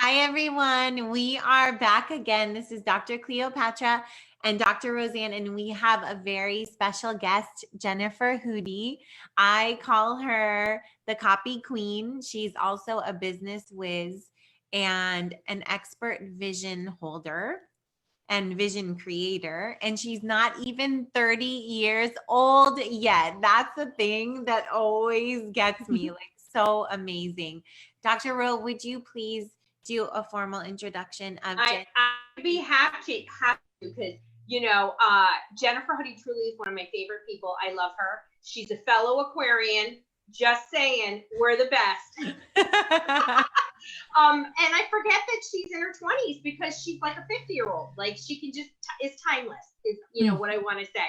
Hi, everyone. We are back again. This is Dr. Cleopatra and Dr. Roseann, and we have a very special guest, Jennifer Hudye. I call her the copy queen. She's also a business whiz and an expert vision holder and vision creator. And she's not even 30 years old yet. That's the thing that always gets me, like, so amazing. Dr. Ro, would you please do a formal introduction of Jen? I'd be happy because, Jennifer Hudye truly is one of my favorite people. I love her. She's a fellow Aquarian. Just saying, we're the best. And I forget that she's in her 20s because she's like a 50-year-old. Like, she can just is timeless. Is what I want to say.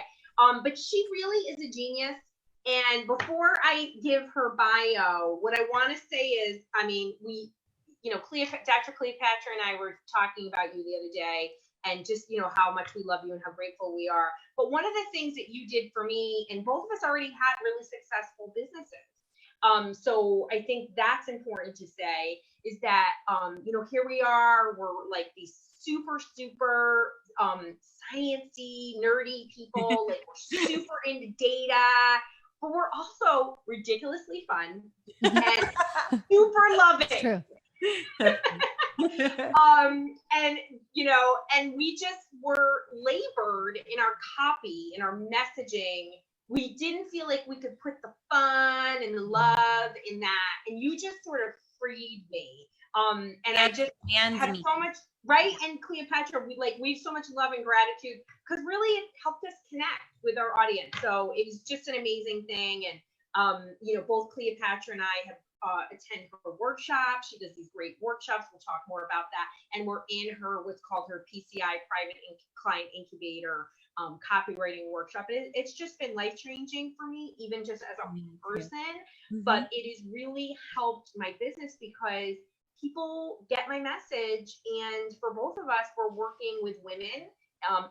But she really is a genius. And before I give her bio, what I want to say is, I mean, Dr. Cleopatra and I were talking about you the other day, and just, how much we love you and how grateful we are. But one of the things that you did for me, and both of us already had really successful businesses. So I think that's important to say, is that, here we are, we're like these super, super sciencey, nerdy people, like we're super into data, but we're also ridiculously fun and super loving. It's true. And we just were labored in our copy, in our messaging. We didn't feel like we could put the fun and the love in that. And you just sort of freed me. And I just had so much, right? And Cleopatra, we have so much love and gratitude because really it helped us connect with our audience. So it was just an amazing thing. And, both Cleopatra and I have attend her workshops. She does these great workshops. We'll talk more about that. And we're in her, what's called her PCI Private Client Incubator copywriting workshop. It's just been life-changing for me, even just as a person. Mm-hmm. But it has really helped my business because people get my message. And for both of us, we're working with women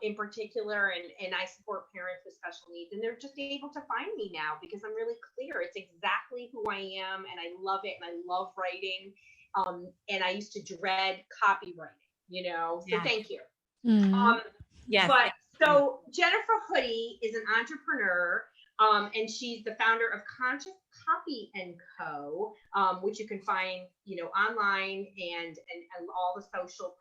in particular, and I support parents with special needs, and they're just able to find me now because I'm really clear. It's exactly who I am, and I love it, and I love writing. And I used to dread copywriting, so thank you. Mm-hmm. Yes. But so Jennifer Hudye is an entrepreneur, and she's the founder of Conscious Copy & Co., which you can find, online and all the social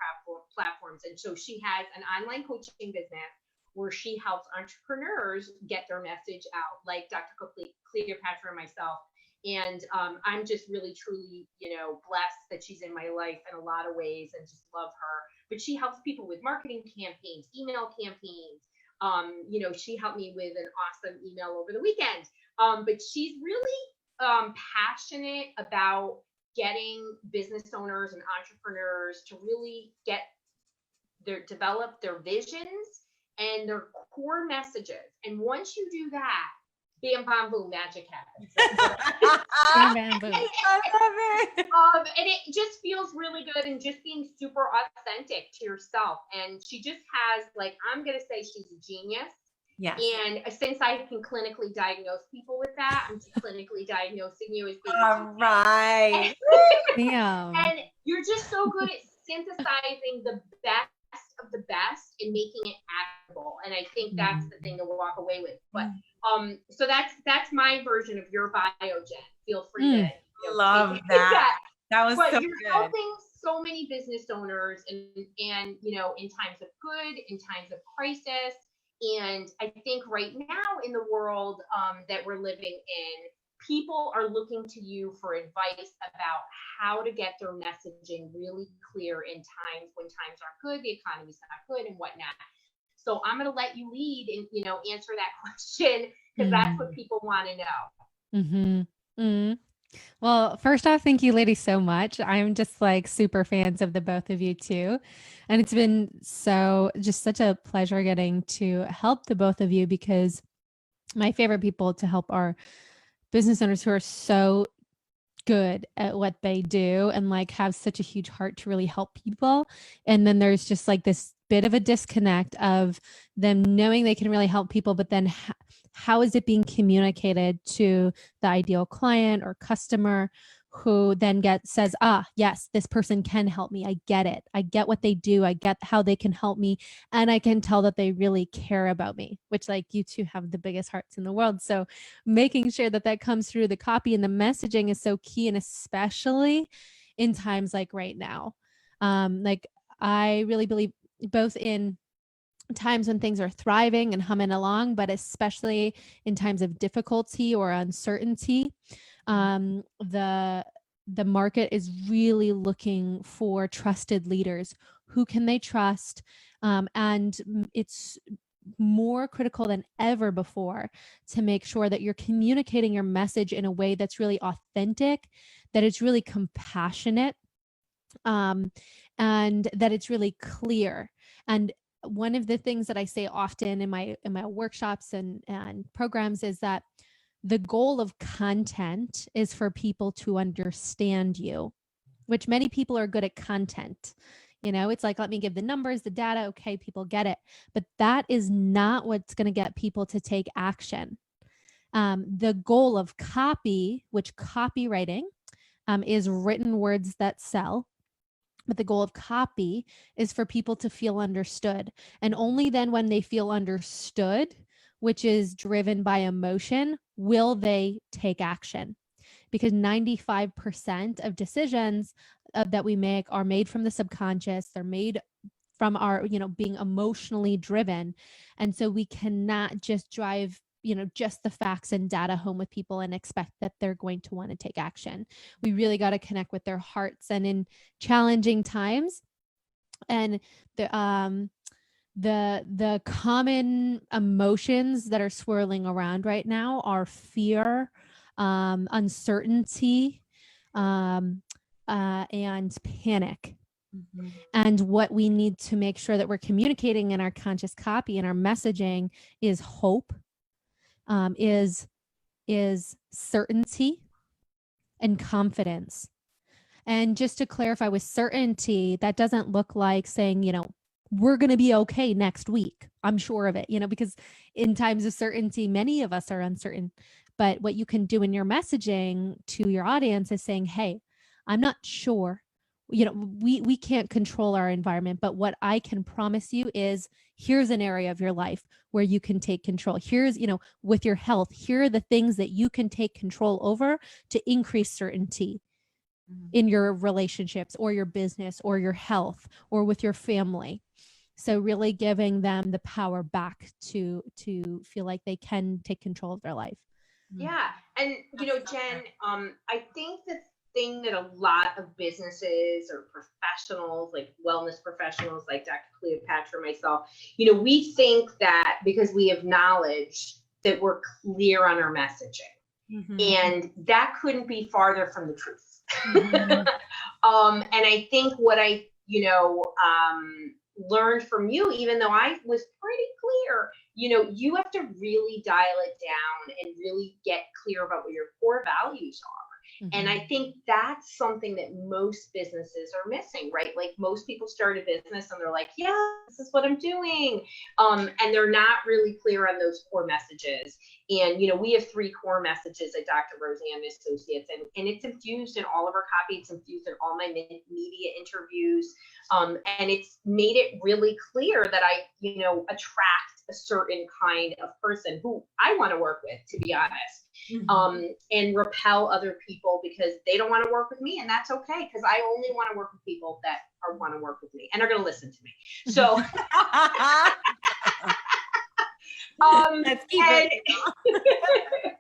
platforms. And so she has an online coaching business where she helps entrepreneurs get their message out, like Dr. Cleopatra and myself. And I'm just really, truly, blessed that she's in my life in a lot of ways and just love her. But she helps people with marketing campaigns, email campaigns. She helped me with an awesome email over the weekend. But she's really passionate about getting business owners and entrepreneurs to really develop their visions and their core messages. And once you do that, bam, bam, boom, magic happens. Bam, bam, boom. I love it. And it just feels really good, and just being super authentic to yourself. And she just has, I'm going to say she's a genius. Yes. And since I can clinically diagnose people with that, I'm clinically diagnosing you as being all right. And you're just so good at synthesizing the best of the best and making it actionable. And I think that's the thing to walk away with. But so that's my version of your bio, Jen. Feel free to love that. That was so you're good. helping so many business owners and in times of good, in times of crisis. And I think right now in the world that we're living in, people are looking to you for advice about how to get their messaging really clear in times when times aren't good, the economy's not good, and whatnot. So I'm going to let you lead and, answer that question because that's what people want to know. Mm-hmm. Mm-hmm. Well, first off, thank you ladies so much. I'm just super fans of the both of you too. And it's been just such a pleasure getting to help the both of you, because my favorite people to help are business owners who are so good at what they do and have such a huge heart to really help people. And then there's just this bit of a disconnect of them knowing they can really help people, but then how is it being communicated to the ideal client or customer who then says, yes, this person can help me. I get it. I get what they do. I get how they can help me. And I can tell that they really care about me, which, like, you two have the biggest hearts in the world. So making sure that that comes through the copy and the messaging is so key. And especially in times like right now, like, I really believe both in times when things are thriving and humming along, but especially in times of difficulty or uncertainty, the market is really looking for trusted leaders. Who can they trust? And it's more critical than ever before to make sure that you're communicating your message in a way that's really authentic, that it's really compassionate, and that it's really clear. And one of the things that I say often in my workshops and programs is that the goal of content is for people to understand you, which many people are good at content. You know, it's like, let me give the numbers, the data. Okay, people get it. But that is not what's going to get people to take action. The goal of copy, which copywriting is written words that sell. But the goal of copy is for people to feel understood. And only then, when they feel understood, which is driven by emotion, will they take action. Because 95% of decisions that we make are made from the subconscious. They're made from our, being emotionally driven. And so we cannot just drive just the facts and data home with people and expect that they're going to want to take action. We really got to connect with their hearts. And in challenging times, and the common emotions that are swirling around right now are fear, uncertainty, and panic. Mm-hmm. And what we need to make sure that we're communicating in our conscious copy and our messaging is hope, is certainty and confidence. And just to clarify, with certainty, that doesn't look like saying, we're going to be okay next week. I'm sure of it, because in times of certainty, many of us are uncertain. But what you can do in your messaging to your audience is saying, hey, I'm not sure. We can't control our environment, but what I can promise you is, here's an area of your life where you can take control. Here's, with your health, here are the things that you can take control over to increase certainty in your relationships or your business or your health or with your family. So really giving them the power back to feel like they can take control of their life. Yeah. And, Jen, I think the thing that a lot of businesses or professionals, like wellness professionals, like Dr. Cleopatra, myself, we think that because we have knowledge that we're clear on our messaging. Mm-hmm. And that couldn't be farther from the truth. Mm-hmm. And I think what I, learned from you, even though I was pretty clear, you have to really dial it down and really get clear about what your core values are. Mm-hmm. And I think that's something that most businesses are missing, right? Like, most people start a business and they're like, yeah, this is what I'm doing. And they're not really clear on those core messages. And, we have 3 core messages at Dr. Roseann and Associates, and it's infused in all of our copy. It's infused in all my media interviews. And it's made it really clear that I, attract a certain kind of person who I want to work with, to be honest. Mm-hmm. And repel other people because they don't want to work with me, and that's okay, because I only want to work with people that want to work with me and are going to listen to me. So let's keep it.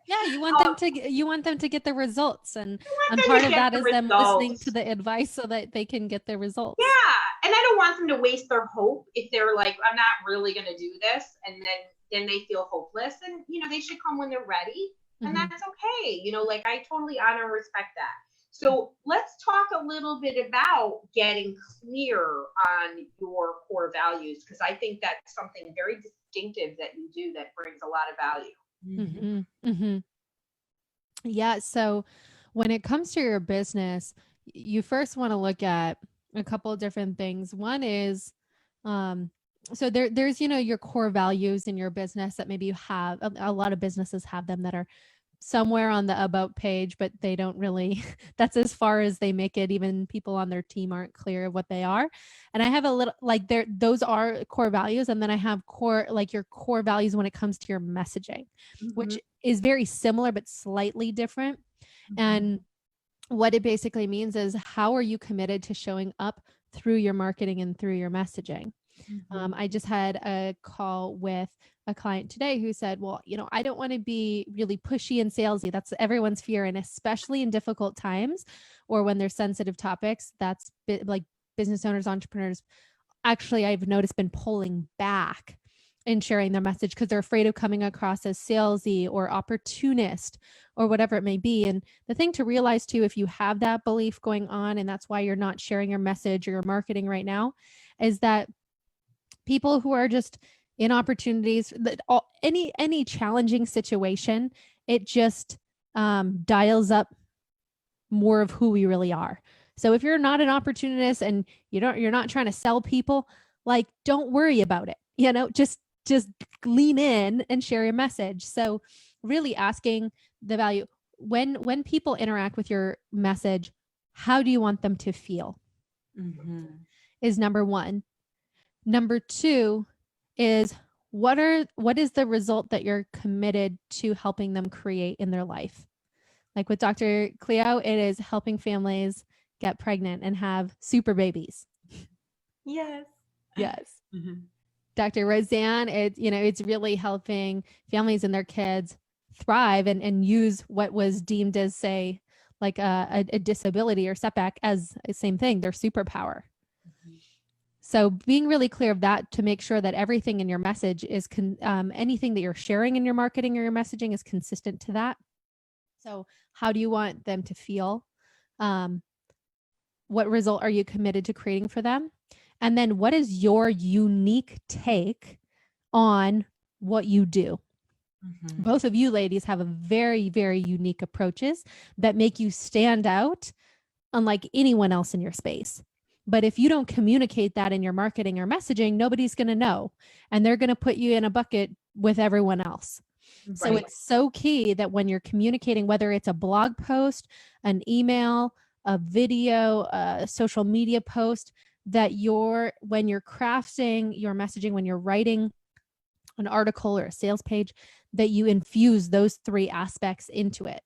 Yeah, you want them to get the results, and part of that is them listening to the advice so that they can get the results. Yeah, and I don't want them to waste their hope if they're like, I'm not really going to do this, and then they feel hopeless, and they should come when they're ready. And mm-hmm. that's okay. I totally honor and respect that. So let's talk a little bit about getting clear on your core values, because I think that's something very distinctive that you do that brings a lot of value. Mm-hmm. Mm-hmm. Yeah. So when it comes to your business, you first want to look at a couple of different things. One is, so there's, your core values in your business that maybe you have. A lot of businesses have them that are somewhere on the about page, but they don't really, that's as far as they make it. Even people on their team aren't clear of what they are. And I have a little, like those are core values. And then I have your core values when it comes to your messaging, which is very similar, but slightly different. And what it basically means is, how are you committed to showing up through your marketing and through your messaging? I just had a call with a client today who said, well, I don't want to be really pushy and salesy. That's everyone's fear. And especially in difficult times or when there's sensitive topics, that's like business owners, entrepreneurs, actually, I've noticed been pulling back in sharing their message because they're afraid of coming across as salesy or opportunist or whatever it may be. And the thing to realize too, if you have that belief going on, and that's why you're not sharing your message or your marketing right now, is that people who are just in opportunities, that any challenging situation, it just dials up more of who we really are. So if you're not an opportunist and you're not trying to sell people, like, don't worry about it. Just lean in and share your message. So really asking the value, when people interact with your message, how do you want them to feel? Is number one. Number two is, what is the result that you're committed to helping them create in their life? Like with Dr. Cleo, it is helping families get pregnant and have super babies. Yes. Dr. Roseann, it's really helping families and their kids thrive and use what was deemed as, say, like a disability or setback as the same thing, their superpower. So being really clear of that to make sure that everything in your message is anything that you're sharing in your marketing or your messaging is consistent to that. So how do you want them to feel? What result are you committed to creating for them? And then what is your unique take on what you do? Both of you ladies have a very, very unique approaches that make you stand out unlike anyone else in your space. But if you don't communicate that in your marketing or messaging, nobody's going to know. And they're going to put you in a bucket with everyone else. Right. So it's so key that when you're communicating, whether it's a blog post, an email, a video, a social media post, that when you're crafting your messaging, when you're writing an article or a sales page, that you infuse those three aspects into it.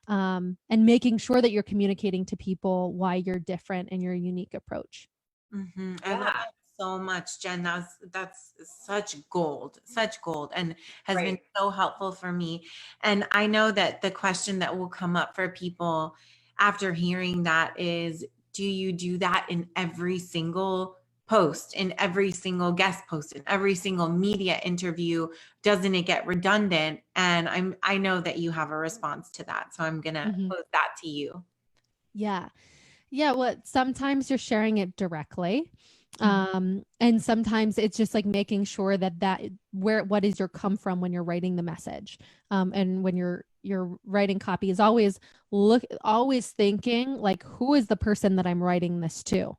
And making sure that you're communicating to people why you're different and your unique approach. I love that so much, Jen. That's such gold, and has been so helpful for me. And I know that the question that will come up for people after hearing that is, do you do that in every single post, in every single guest post, in every single media interview? Doesn't it get redundant? And I know that you have a response to that, so I'm gonna pose that to you. Yeah. Well, sometimes you're sharing it directly, and sometimes it's just like making sure that what is your come from when you're writing the message, and when you're writing copy is always thinking like, who is the person that I'm writing this to?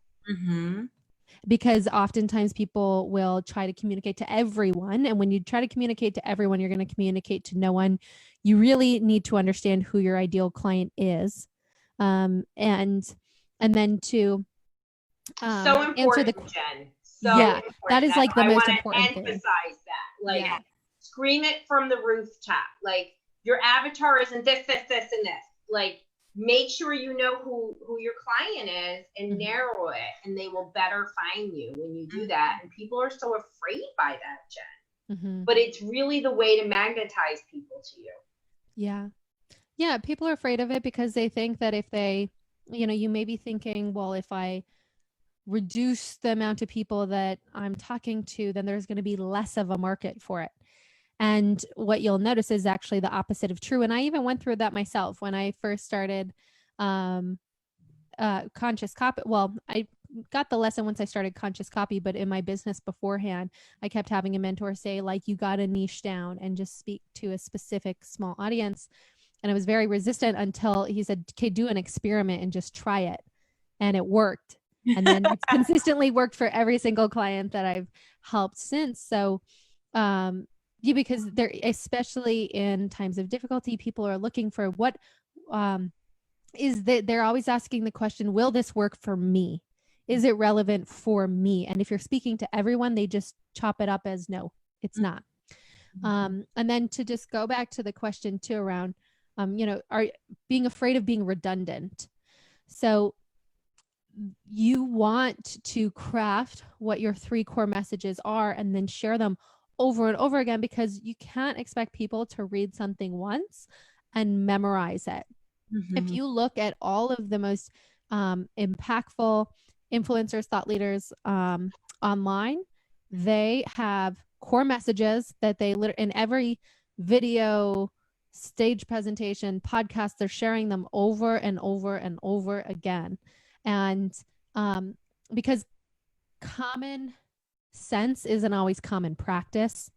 Because oftentimes people will try to communicate to everyone. And when you try to communicate to everyone, you're going to communicate to no one. You really need to understand who your ideal client is. And then to so important, answer Jen. Important. That is like the most important thing. Emphasize that. Like, scream it from the rooftop. Like, your avatar isn't this, and this. Like, make sure you know who your client is and narrow it, and they will better find you when you do that. And people are so afraid by that, Jen. But it's really the way to magnetize people to you. Yeah. People are afraid of it because they think that if they, you may be thinking, well, if I reduce the amount of people that I'm talking to, then there's going to be less of a market for it. And what you'll notice is actually the opposite of true. And I even went through that myself when I first started conscious copy. Well, I got the lesson once I started conscious copy, but in my business beforehand, I kept having a mentor say, like, you got to niche down and just speak to a specific small audience. And I was very resistant until he said, okay, do an experiment and just try it. And it worked. And then it's consistently worked for every single client that I've helped since. So, Yeah, because they're, especially in times of difficulty, people are looking for what is that, they're always asking the question, will this work for me? Is it relevant for me? And if you're speaking to everyone, they just chop it up as no, it's not. And then to just go back to the question too around, are being afraid of being redundant. So you want to craft what your 3 core messages are and then share them over and over again, because you can't expect people to read something once and memorize it. If you look at all of the most impactful influencers, thought leaders online, they have core messages that they in every video, stage presentation, podcast, they're sharing them over and over and over again. And because common sense isn't always common practice,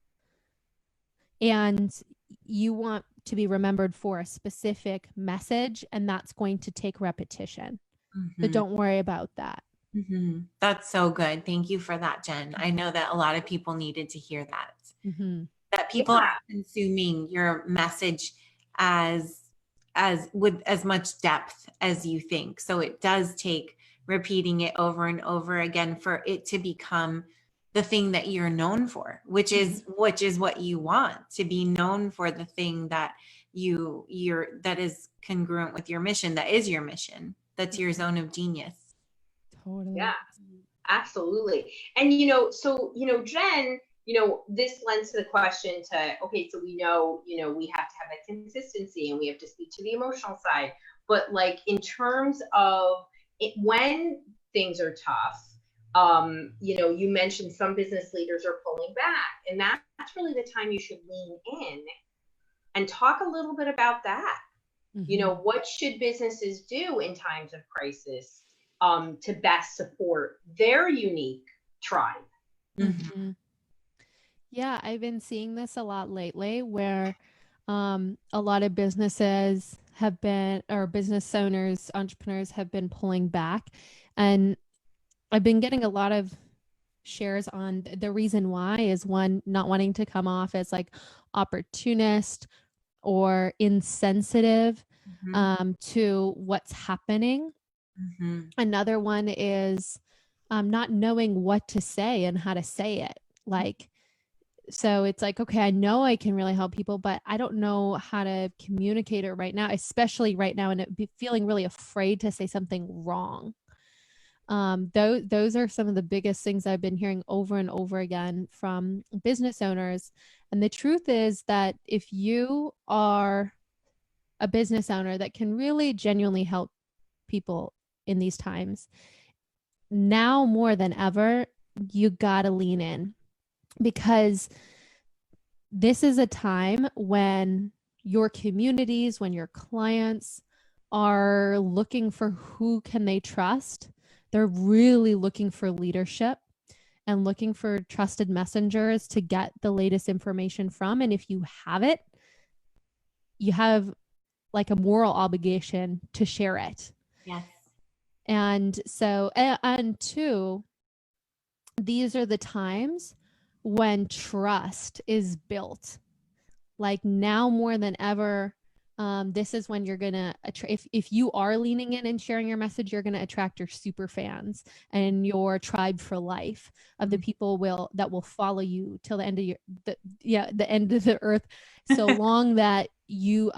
and you want to be remembered for a specific message, and that's going to take repetition. So don't worry about that. That's so good. Thank you for that, Jen. I know that a lot of people needed to hear that. That people are consuming your message as with as much depth as you think. So it does take repeating it over and over again for it to become the thing that you're known for, which is what you want, to be known for the thing that that is congruent with your mission, that is your mission, that's your zone of genius. Totally. Yeah, absolutely. And Jen, this lends to the question to, okay, so we know, we have to have that consistency and we have to speak to the emotional side, but like in terms of it, when things are tough, you mentioned some business leaders are pulling back, and that's really the time you should lean in and talk a little bit about that. What should businesses do in times of crisis to best support their unique tribe? Yeah, I've been seeing this a lot lately, where a lot of businesses have been, or business owners, entrepreneurs have been pulling back. And I've been getting a lot of shares on the reason why is, one, not wanting to come off as like opportunist or insensitive to what's happening. Another one is not knowing what to say and how to say it. Like, so it's like, okay, I know I can really help people, but I don't know how to communicate it right now, especially right now, and feeling really afraid to say something wrong. Those are some of the biggest things I've been hearing over and over again from business owners. And the truth is that if you are a business owner that can really genuinely help people in these times, now more than ever, you gotta lean in, because this is a time when your communities, when your clients are looking for who can they trust. They're really looking for leadership and looking for trusted messengers to get the latest information from. And if you have it, you have like a moral obligation to share it. Yes. And so, and two, these are the times when trust is built. Like now more than ever, this is when you're gonna if you are leaning in and sharing your message, you're gonna attract your super fans and your tribe for life of the people that will follow you till the end of the end of the earth, so long that you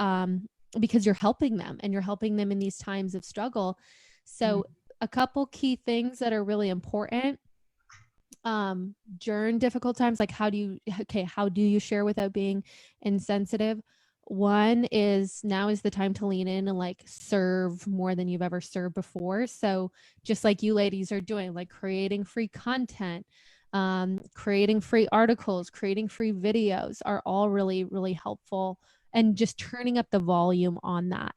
because you're helping them, and you're helping them in these times of struggle. So a couple key things that are really important during difficult times, like how do you share without being insensitive? One is, now is the time to lean in and like serve more than you've ever served before. So just like you ladies are doing, like creating free content, creating free articles, creating free videos are all really, really helpful. And just turning up the volume on that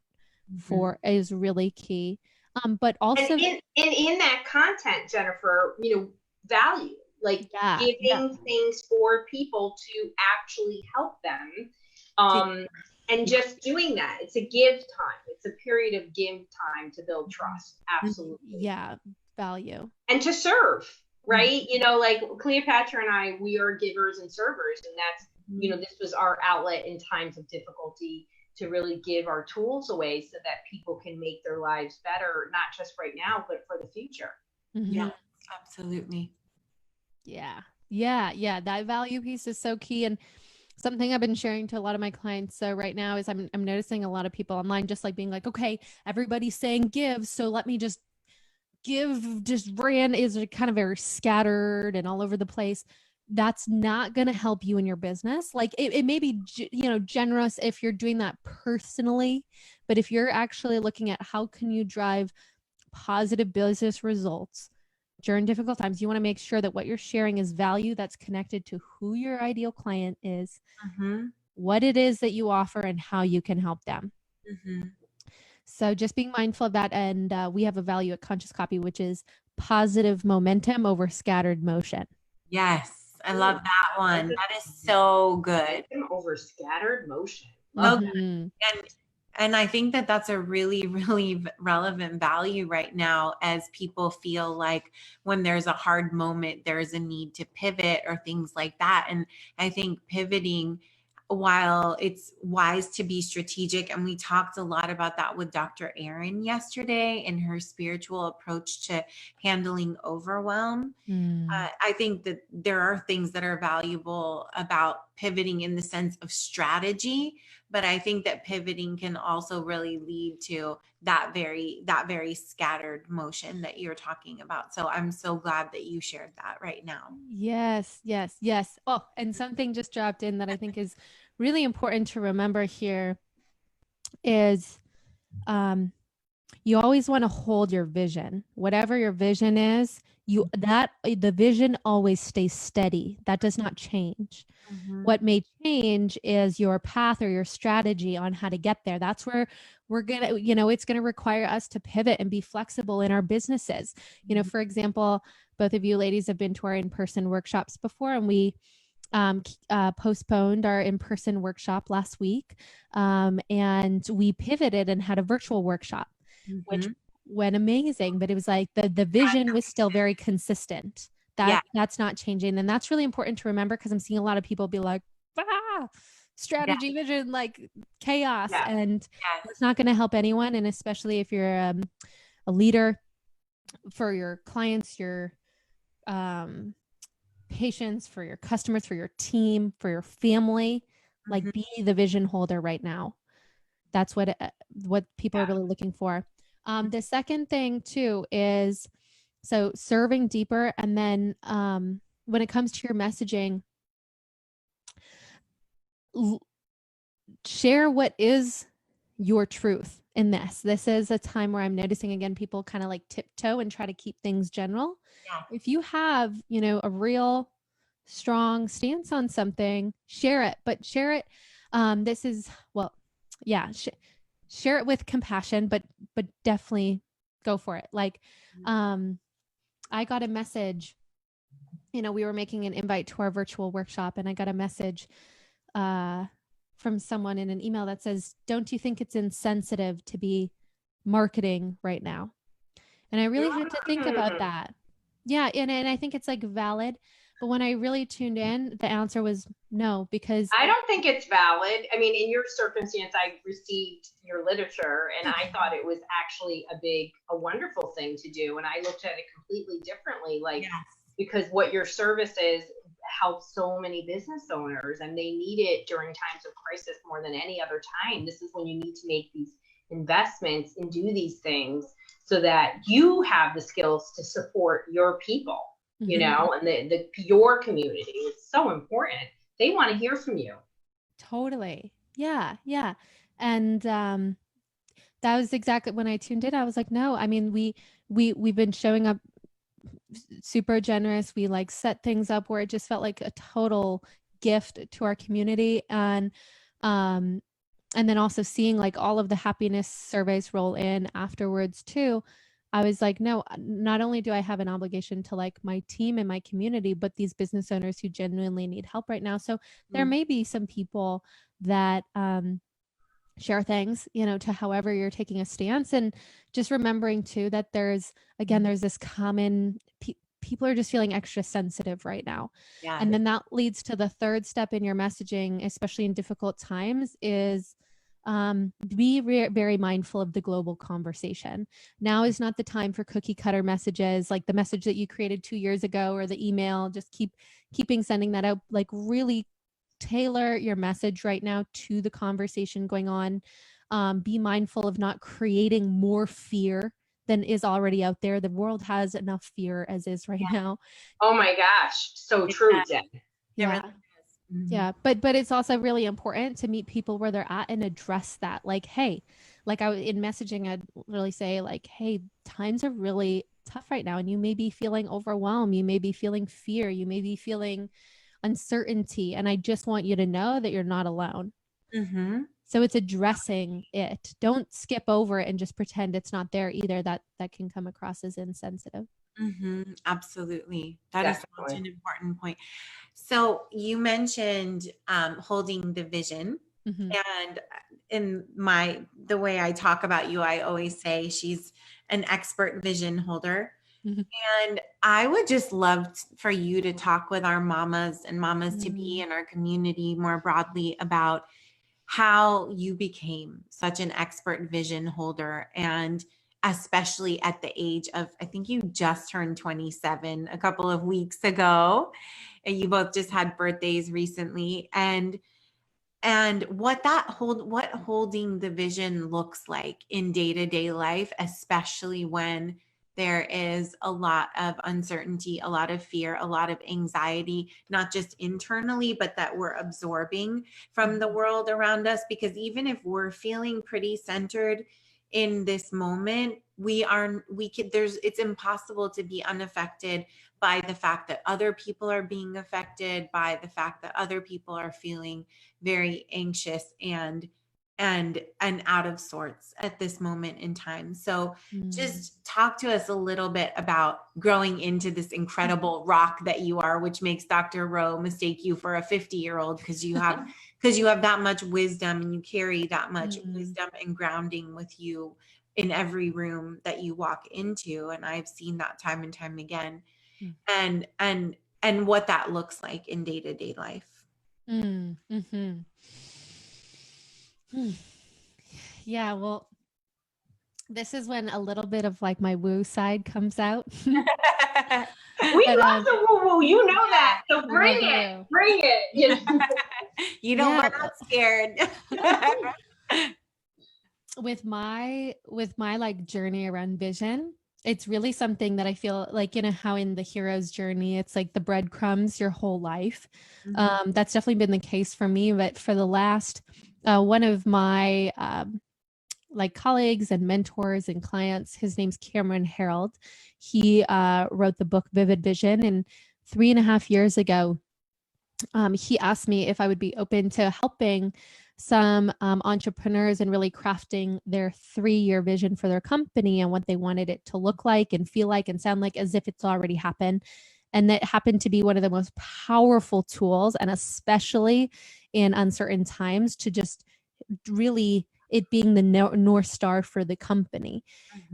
is really key. But also in that content, Jennifer, value, like giving things for people to actually help them. And just doing that, it's a give time. It's a period of give time to build trust. Absolutely. Yeah. Value. And to serve, right? Like Cleopatra and I, we are givers and servers, and you know, this was our outlet in times of difficulty to really give our tools away so that people can make their lives better, not just right now, but for the future. Yeah, absolutely. Yeah. Yeah. Yeah. That value piece is so key. And something I've been sharing to a lot of my clients. So right now is I'm noticing a lot of people online, just like being like, okay, everybody's saying give. So let me just give. Just brand is kind of very scattered and all over the place. That's not going to help you in your business. Like it may be, generous if you're doing that personally, but if you're actually looking at how can you drive positive business results during difficult times, you want to make sure that what you're sharing is value that's connected to who your ideal client is, what it is that you offer, and how you can help them. So just being mindful of that. And we have a value at Conscious Copy, which is positive momentum over scattered motion. Yes. I love that one. That is so good. Over scattered motion. So good. And I think that that's a really, really relevant value right now, as people feel like when there's a hard moment, there's a need to pivot or things like that. And I think pivoting, while it's wise to be strategic, and we talked a lot about that with Dr. Erin yesterday and her spiritual approach to handling overwhelm. I think that there are things that are valuable about pivoting in the sense of strategy, but I think that pivoting can also really lead to that very scattered motion that you're talking about. So I'm so glad that you shared that right now. Yes, yes, yes. Oh, and something just dropped in that I think is really important to remember here is you always want to hold your vision. Whatever your vision is, the vision always stays steady. That does not change. What may change is your path or your strategy on how to get there. That's where we're going to, it's going to require us to pivot and be flexible in our businesses. For example, both of you ladies have been to our in-person workshops before, and we postponed our in-person workshop last week. And we pivoted and had a virtual workshop, which went amazing, but it was like the vision was still very consistent. That's not changing. And that's really important to remember, because I'm seeing a lot of people be like, strategy, vision, like chaos. And it's not going to help anyone. And especially if you're a leader for your clients, your patients, for your customers, for your team, for your family, like be the vision holder right now. That's what people are really looking for. The second thing too is, so serving deeper. And then when it comes to your messaging, share what is your truth in this. This is a time where I'm noticing, again, people kind of like tiptoe and try to keep things general. If you have, a real strong stance on something, share it, but share it. Share it with compassion, but definitely go for it. Like, I got a message, we were making an invite to our virtual workshop, and I got a message from someone in an email that says, "Don't you think it's insensitive to be marketing right now?" And I really had to think about that. Yeah. And I think it's like valid. But when I really tuned in, the answer was no, because I don't think it's valid. I mean, in your circumstance, I received your literature, and I thought it was actually a wonderful thing to do. And I looked at it completely differently, because what your service is helps so many business owners, and they need it during times of crisis more than any other time. This is when you need to make these investments and do these things so that you have the skills to support your people. and your community. It's so important. They want to hear from you. Totally. Yeah. Yeah. And that was exactly when I tuned in. I was like, no, I mean, we've been showing up super generous. We like set things up where it just felt like a total gift to our community. And then also seeing like all of the happiness surveys roll in afterwards too. I was like, no, not only do I have an obligation to like my team and my community, but these business owners who genuinely need help right now. So there may be some people that share things, to however you're taking a stance, and just remembering too that there's this common people are just feeling extra sensitive right now. Yeah. And then that leads to the third step in your messaging, especially in difficult times, is be very mindful of the global conversation. Now is not the time for cookie cutter messages, like the message that you created 2 years ago, or the email. Just keeping sending that out. Like, really tailor your message right now to the conversation going on. Be mindful of not creating more fear than is already out there. The world has enough fear as is right now. Oh my gosh. So true, Jen. Yeah. Yeah. But it's also really important to meet people where they're at and address that. Like, hey, like in messaging, I'd really say like, hey, times are really tough right now. And you may be feeling overwhelmed. You may be feeling fear. You may be feeling uncertainty. And I just want you to know that you're not alone. Mm-hmm. So it's addressing it. Don't skip over it and just pretend it's not there either. That can come across as insensitive. Mm-hmm. Absolutely. That is Definitely. such an important point. So you mentioned holding the vision. Mm-hmm. And in the way I talk about you, I always say she's an expert vision holder. Mm-hmm. And I would just love for you to talk with our mamas and mamas to be in our community more broadly about how you became such an expert vision holder, and especially at the age of, I think you just turned 27 a couple of weeks ago, and you both just had birthdays recently, and what holding the vision looks like in day-to-day life, especially when there is a lot of uncertainty, a lot of fear, a lot of anxiety, not just internally, but that we're absorbing from the world around us. Because even if we're feeling pretty centered in this moment, it's impossible to be unaffected by the fact that other people are being affected, by the fact that other people are feeling very anxious and out of sorts at this moment in time. So just talk to us a little bit about growing into this incredible rock that you are, which makes Dr. Rowe mistake you for a 50-year-old because you have that much wisdom, and you carry that much wisdom and grounding with you in every room that you walk into. And I've seen that time and time again. And what that looks like in day-to-day life. Mm-hmm. Yeah, well, this is when a little bit of like my woo side comes out. We love the woo woo, you know that. So bring it. You know? You know, we're not scared. With my like journey around vision, it's really something that I feel like, you know, how in the hero's journey, it's like the breadcrumbs your whole life. That's definitely been the case for me. But for the last, one of my like colleagues and mentors and clients, his name's Cameron Harold. He wrote the book Vivid Vision, and 3.5 years ago, he asked me if I would be open to helping some entrepreneurs and really crafting their 3-year vision for their company and what they wanted it to look like and feel like and sound like, as if it's already happened. And that happened to be one of the most powerful tools, and especially in uncertain times, to just really it being the North Star for the company.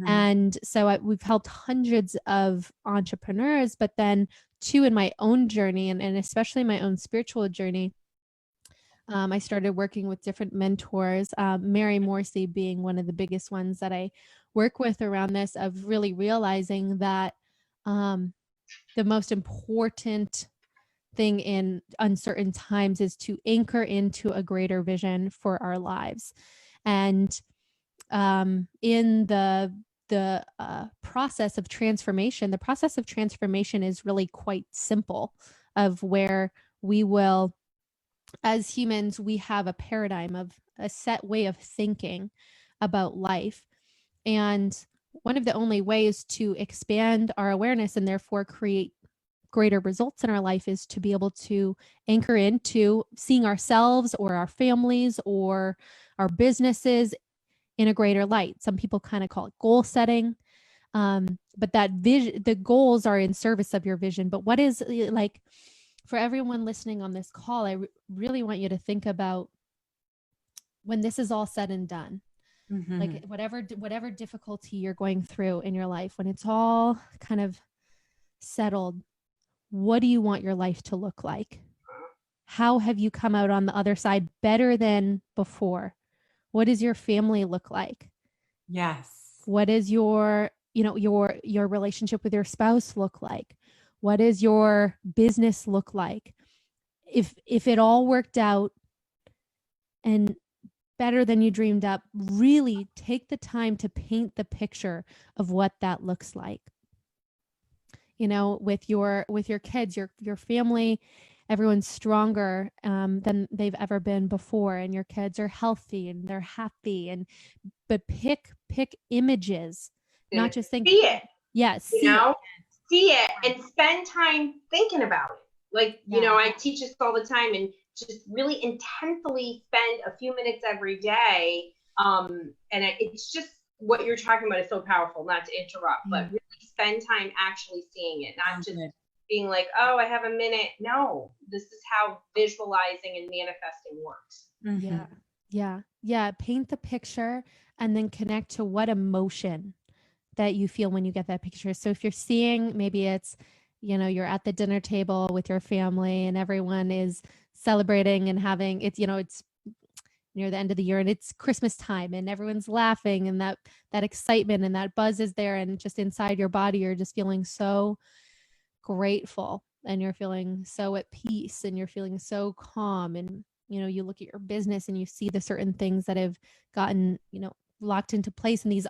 And so we've helped hundreds of entrepreneurs, but then too, in my own journey and especially my own spiritual journey, I started working with different mentors, Mary Morrissey being one of the biggest ones that I work with around this, of really realizing that the most important thing in uncertain times is to anchor into a greater vision for our lives. And in the process of transformation, is really quite simple, of where we will, as humans, we have a paradigm of a set way of thinking about life. And one of the only ways to expand our awareness and therefore create greater results in our life is to be able to anchor into seeing ourselves or our families or our businesses in a greater light. Some people kind of call it goal setting. But that vision, the goals are in service of your vision. But what is, like, for everyone listening on this call, I really want you to think about when this is all said and done, like whatever difficulty you're going through in your life, when it's all kind of settled, what do you want your life to look like? How have you come out on the other side better than before? What does your family look like? Yes. What is your, your relationship with your spouse look like? What does your business look like? If it all worked out and better than you dreamed up, really take the time to paint the picture of what that looks like. With your kids, your family, everyone's stronger than they've ever been before, and your kids are healthy and they're happy, but pick images, not just think. See it. Yes, see it and spend time thinking about it. Like, I teach this all the time, and just really intensely spend a few minutes every day. It's just what you're talking about is so powerful, not to interrupt, but really spend time actually seeing it, not just being like, oh, I have a minute. No, this is how visualizing and manifesting works. Mm-hmm. Yeah. Paint the picture and then connect to what emotion that you feel when you get that picture. So if you're seeing, maybe it's, you're at the dinner table with your family and everyone is celebrating and having it's near the end of the year and it's Christmas time and everyone's laughing and that excitement and that buzz is there, and just inside your body you're just feeling so grateful and you're feeling so at peace and you're feeling so calm, and you look at your business and you see the certain things that have gotten locked into place, and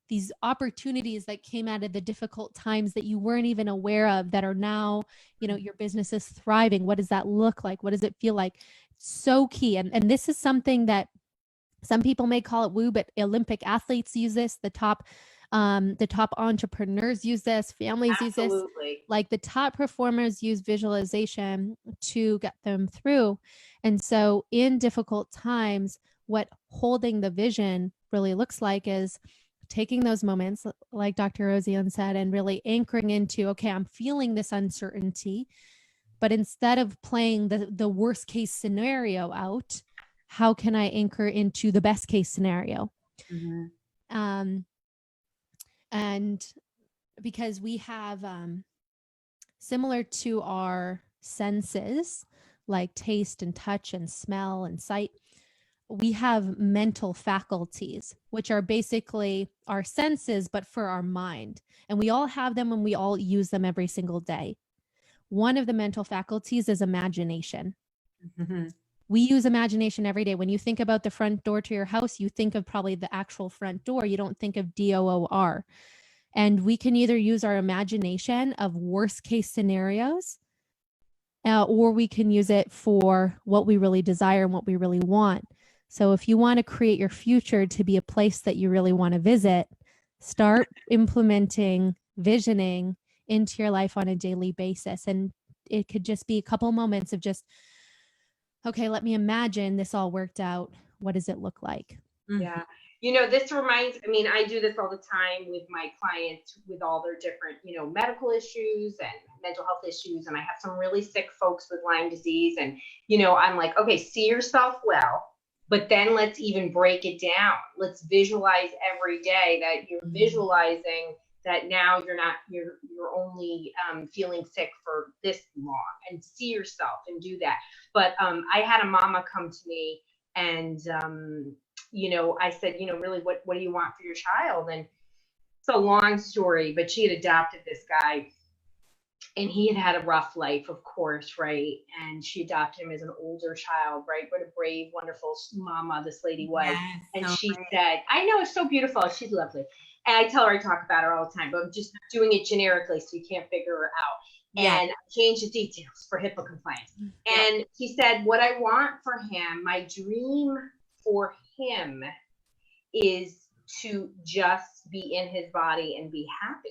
these opportunities that came out of the difficult times that you weren't even aware of that are now, your business is thriving. What does that look like? What does it feel like? So key. And this is something that some people may call it woo, but Olympic athletes use this. The top entrepreneurs use this. Families use this. Like the top performers use visualization to get them through. And so in difficult times, what holding the vision really looks like is taking those moments, like Dr. Roseann said, and really anchoring into, okay, I'm feeling this uncertainty, but instead of playing the worst case scenario out, how can I anchor into the best case scenario? Mm-hmm. And because we have, similar to our senses, like taste and touch and smell and sight, we have mental faculties, which are basically our senses, but for our mind. And we all have them and we all use them every single day. One of the mental faculties is imagination. Mm-hmm. We use imagination every day. When you think about the front door to your house, you think of probably the actual front door. You don't think of DOOR. And we can either use our imagination of worst case scenarios, or we can use it for what we really desire and what we really want. So if you want to create your future to be a place that you really want to visit, start implementing visioning into your life on a daily basis. And it could just be a couple moments of just, okay, let me imagine this all worked out. What does it look like? Yeah. This reminds, I do this all the time with my clients with all their different, medical issues and mental health issues. And I have some really sick folks with Lyme disease. And, I'm like, okay, see yourself well, but then let's even break it down. Let's visualize every day that you're visualizing that now you're only feeling sick for this long, and see yourself and do that. But I had a mama come to me and, I said, really, what do you want for your child? And it's a long story, but she had adopted this guy and he had a rough life, of course, right? And she adopted him as an older child, right? What a brave, wonderful mama this lady was. Yes, and so she said, I know, it's so beautiful. She's lovely. And I tell her I talk about her all the time, but I'm just doing it generically so you can't figure her out. Yeah. And change the details for HIPAA compliance. Yeah. And she said, what I want for him, my dream for him is to just be in his body and be happy,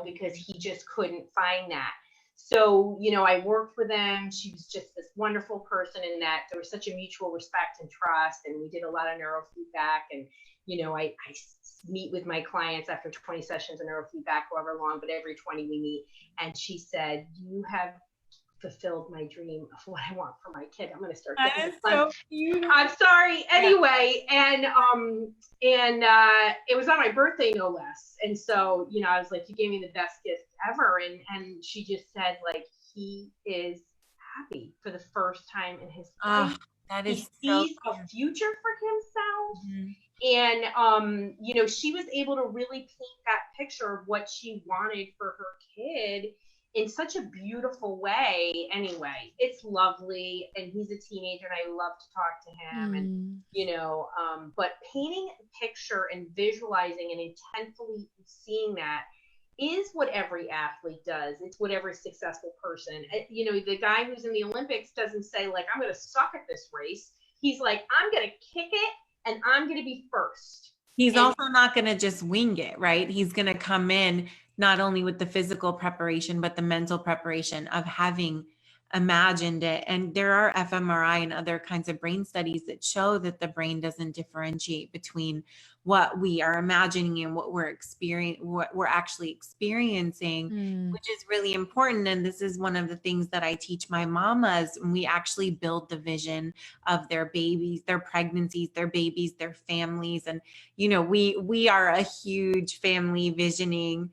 because he just couldn't find that. So, I worked with him. She was just this wonderful person in that there was such a mutual respect and trust. And we did a lot of neurofeedback. And, I meet with my clients after 20 sessions of neurofeedback, however long, but every 20 we meet. And she said, you have fulfilled my dream of what I want for my kid. I'm going to start That getting is this so cute. I'm sorry. Anyway, and it was on my birthday, no less. And so, you know, I was like, you gave me the best gift ever. And she just said, like, he is happy for the first time in his life. That He is so sees a future for himself. Mhm. And you know, she was able to really paint that picture of what she wanted for her kid in such a beautiful way. Anyway, it's lovely, and he's a teenager, and I love to talk to him. And you know, but painting a picture and visualizing and intentfully seeing that is what every athlete does. It's what every successful person, you know, the guy who's in the Olympics doesn't say, like, I'm going to suck at this race. He's like, I'm going to kick it and I'm going to be first. He's also not going to just wing it, right? He's going to come in not only with the physical preparation, but the mental preparation of having imagined it. And there are fMRI and other kinds of brain studies that show that the brain doesn't differentiate between what we are imagining and what we're actually experiencing, which is really important. And this is one of the things that I teach my mamas when we actually build the vision of their babies, their pregnancies, their babies, their families. And, you know, we are a huge family visioning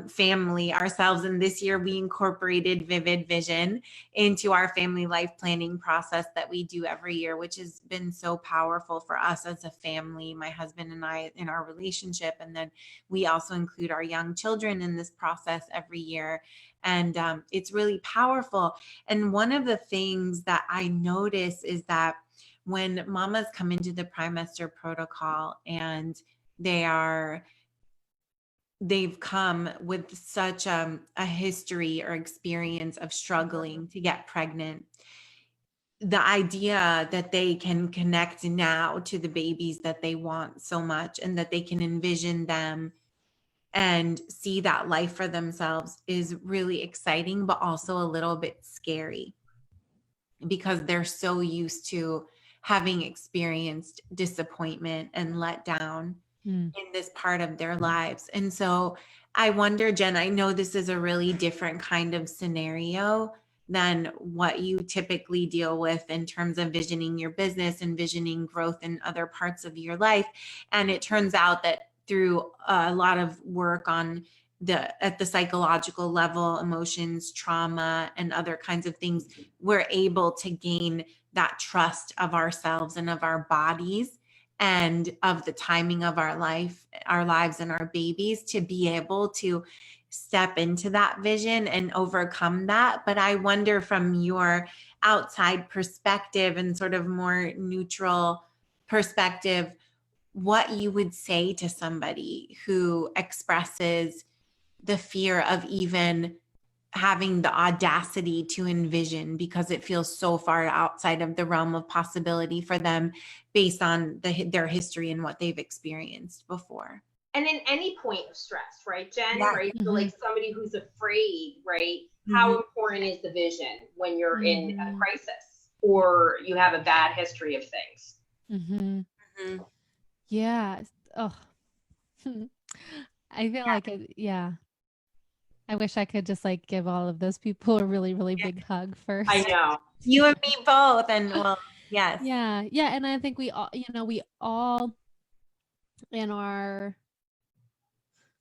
family ourselves. And this year we incorporated Vivid Vision into our family life planning process that we do every year, which has been so powerful for us as a family, my husband and I, in our relationship. And then we also include our young children in this process every year. And it's really powerful. And one of the things that I notice is that when mamas come into the Primester protocol and they've come with such a history or experience of struggling to get pregnant, the idea that they can connect now to the babies that they want so much and that they can envision them and see that life for themselves is really exciting, but also a little bit scary because they're so used to having experienced disappointment and letdown in this part of their lives. And so I wonder, Jen, I know this is a really different kind of scenario than what you typically deal with in terms of visioning your business and visioning growth in other parts of your life. And it turns out that through a lot of work at the psychological level, emotions, trauma, and other kinds of things, we're able to gain that trust of ourselves and of our bodies and of the timing of our lives and our babies to be able to step into that vision and overcome that. But I wonder, from your outside perspective and sort of more neutral perspective, what you would say to somebody who expresses the fear of even having the audacity to envision because it feels so far outside of the realm of possibility for them based on their history and what they've experienced before. And in any point of stress, right, Jen? Yeah. Right? So like somebody who's afraid, right? How important is the vision when you're in a crisis or you have a bad history of things? Yeah. Oh, I feel like I wish I could just like give all of those people a really, really big hug first. I know. You and me both. And well, yes. Yeah. Yeah. And I think we all in our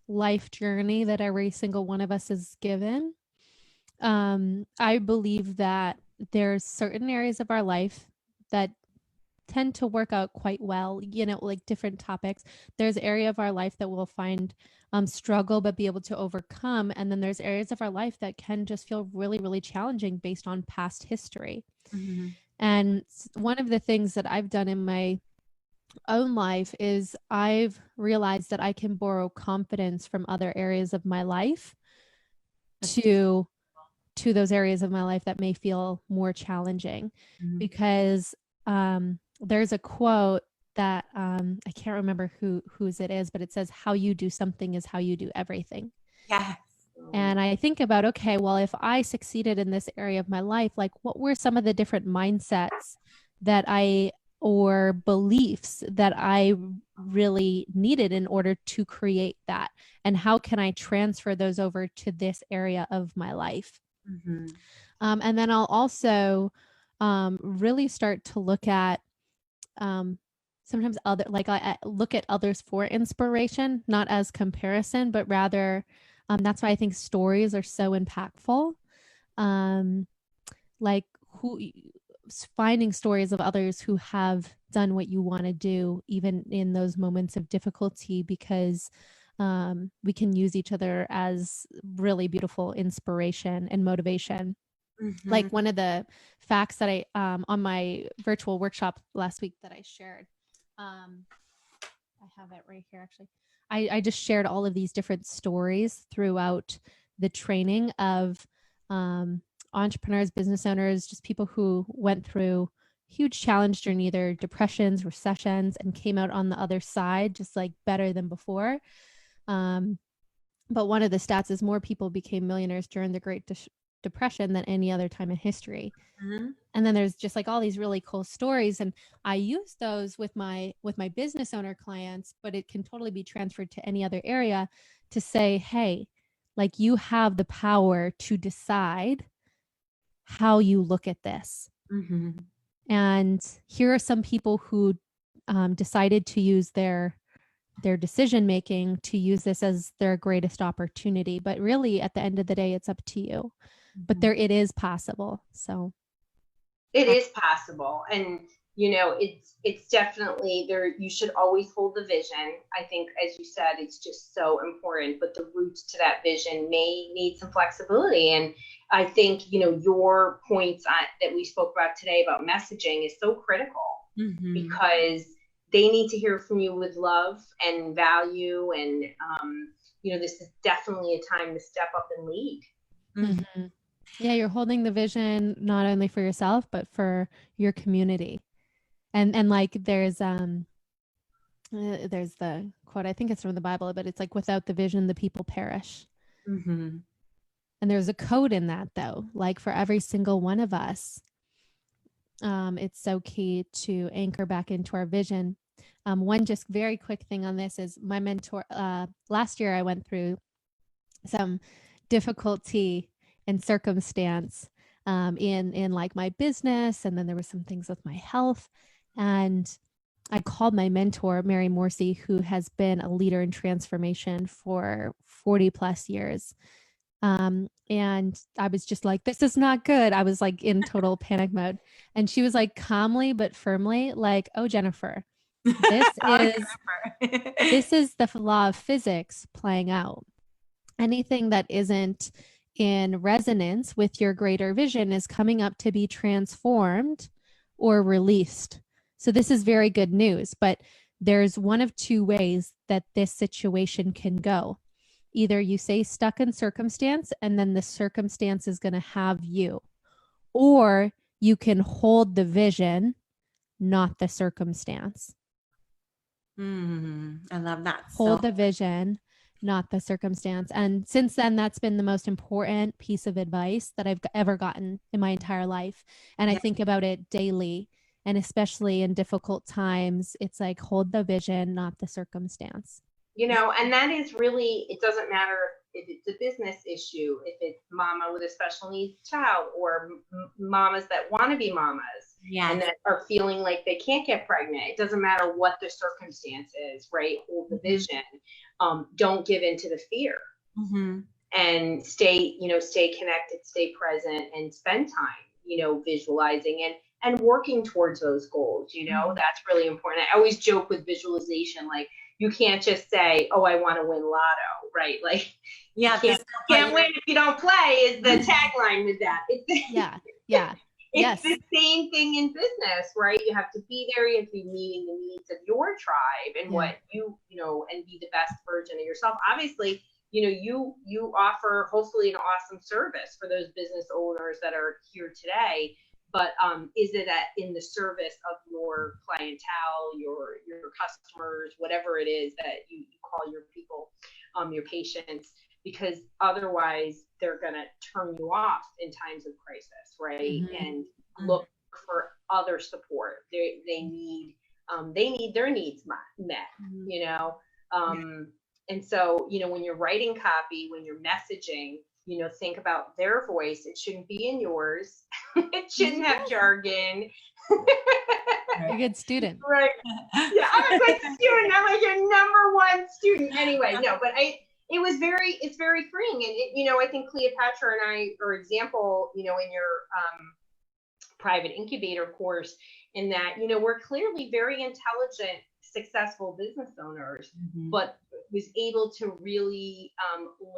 life journey that every single one of us is given, I believe that there's certain areas of our life that tend to work out quite well, like different topics. There's area of our life that we'll find struggle but be able to overcome, and then there's areas of our life that can just feel really, really challenging based on past history. And one of the things that I've done in my own life is I've realized that I can borrow confidence from other areas of my life to those areas of my life that may feel more challenging. Because there's a quote that I can't remember whose it is, but it says, how you do something is how you do everything. Yes. And I think about, okay, well, if I succeeded in this area of my life, like what were some of the different mindsets or beliefs that I really needed in order to create that? And how can I transfer those over to this area of my life? Mm-hmm. And then I'll also really start to look at sometimes I look at others for inspiration, not as comparison, but rather that's why I think stories are so impactful. Like finding stories of others who have done what you want to do, even in those moments of difficulty, because we can use each other as really beautiful inspiration and motivation. Mm-hmm. Like one of the facts that I on my virtual workshop last week that I shared, I have it right here actually. I just shared all of these different stories throughout the training of entrepreneurs, business owners, just people who went through huge challenge during either depressions, recessions, and came out on the other side just like better than before. But one of the stats is more people became millionaires during the Great Depression than any other time in history. Mm-hmm. And then there's just like all these really cool stories, and I use those with my business owner clients, but it can totally be transferred to any other area to say, hey, like you have the power to decide how you look at this. Mm-hmm. And here are some people who decided to use their decision making to use this as their greatest opportunity. But really, at the end of the day, it's up to you. But it is possible. So it is possible. And, you know, it's definitely there. You should always hold the vision. I think, as you said, it's just so important, but the roots to that vision may need some flexibility. And I think, you know, your points that we spoke about today about messaging is so critical, Mm-hmm. because they need to hear from you with love and value. And, you know, this is definitely a time to step up and lead. Mm-hmm. Yeah, you're holding the vision not only for yourself but for your community. And like there's the quote, I think it's from the Bible, but it's like, without the vision the people perish. Mm-hmm. And there's a code in that, though, like for every single one of us. It's so key to anchor back into our vision. One just very quick thing on this is my mentor, last year I went through some difficulty and circumstance in like my business, and then there were some things with my health, and I called my mentor, Mary Morrissey, who has been a leader in transformation for 40 plus years. And I was just like, this is not good. I was like in total panic mode. And she was like calmly but firmly like, oh, Jennifer, this is the law of physics playing out. Anything that isn't in resonance with your greater vision is coming up to be transformed or released. So this is very good news, but there's one of two ways that this situation can go. Either you stay stuck in circumstance and then the circumstance is going to have you, or you can hold the vision, not the circumstance. I love that. Hold the vision, not the circumstance. And since then, that's been the most important piece of advice that I've ever gotten in my entire life. And I think about it daily, and especially in difficult times, it's like, hold the vision, not the circumstance. You know, and that is really, it doesn't matter if it's a business issue, if it's mama with a special needs child, or mamas that want to be mamas, and that are feeling like they can't get pregnant. It doesn't matter what the circumstance is, right? Hold the vision. Don't give in to the fear. And stay connected, stay present, and spend time, you know, visualizing and working towards those goals. You know, that's really important. I always joke with visualization, like, you can't just say, oh, I want to win lotto, right? Like, you can't win if you don't play is the tagline with that. It's the same thing in business, right? You have to be there. You have to be meeting the needs of your tribe and what you know, and be the best version of yourself. Obviously, you know, you offer hopefully an awesome service for those business owners that are here today. But is it in the service of your clientele, your customers, whatever it is that you call your people, your patients? Because otherwise they're going to turn you off in times of crisis, right? And look for other support. They need their needs met, you know? And so, you know, when you're writing copy, when you're messaging, think about their voice. It shouldn't be in yours. It shouldn't have jargon. You're a good student. Right. Yeah, I'm a good student. I'm like your number one student. Anyway, no, but it's very freeing. And I think Cleopatra and I are example, in your private incubator course, in that, we're clearly very intelligent, successful business owners, but was able to really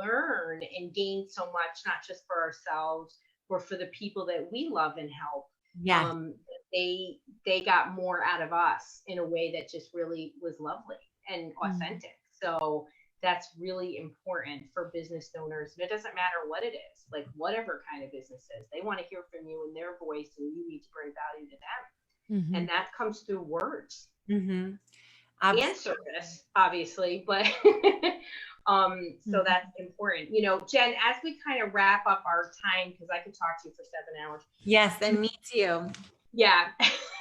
learn and gain so much, not just for ourselves or for the people that we love and help. Yeah. They got more out of us in a way that just really was lovely and authentic. So that's really important for business owners. And it doesn't matter what it is, like whatever kind of business is, they want to hear from you in their voice, and you need to bring value to them. And that comes through words and service, obviously, but so that's important. Jen, as we kind of wrap up our time, because I could talk to you for 7 hours. Yes, and me too. Yeah.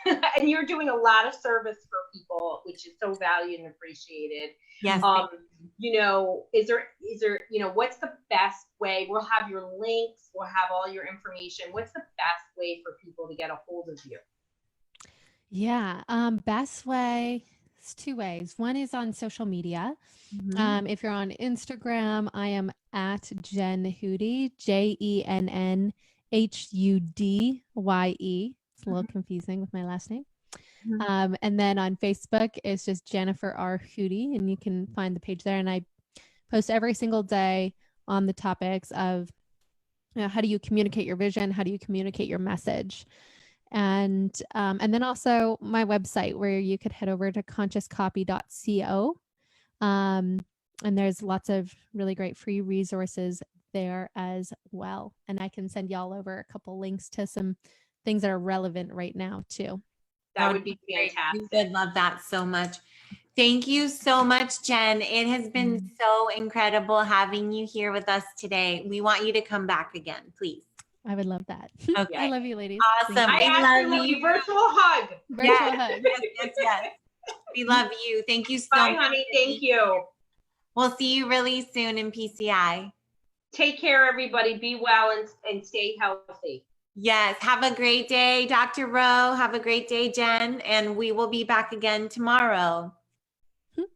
And you're doing a lot of service for people, which is so valued and appreciated. Yes. Is there, what's the best way? We'll have your links, we'll have all your information. What's the best way for people to get a hold of you? Yeah. Best way, it's two ways. One is on social media. If you're on Instagram, I am at Jen Hudye, JENNHUDYE. It's a little confusing with my last name. And then on Facebook, it's just Jennifer R. Hudye, and you can find the page there. And I post every single day on the topics of how do you communicate your vision? How do you communicate your message? And then also my website, where you could head over to consciouscopy.co. And there's lots of really great free resources there as well. And I can send y'all over a couple links to some things that are relevant right now too. That would be fantastic. We would love that so much. Thank you so much, Jen. It has been so incredible having you here with us today. We want you to come back again, please. I would love that. Okay. I love you, ladies. Awesome. I love you. Virtual hug. Virtual hug. Yes. We love you. Thank you so much. much. Honey. Thank you. We'll see you really soon in PCI. Take care, everybody. Be well and stay healthy. Yes. Have a great day, Dr. Rowe. Have a great day, Jen. And we will be back again tomorrow.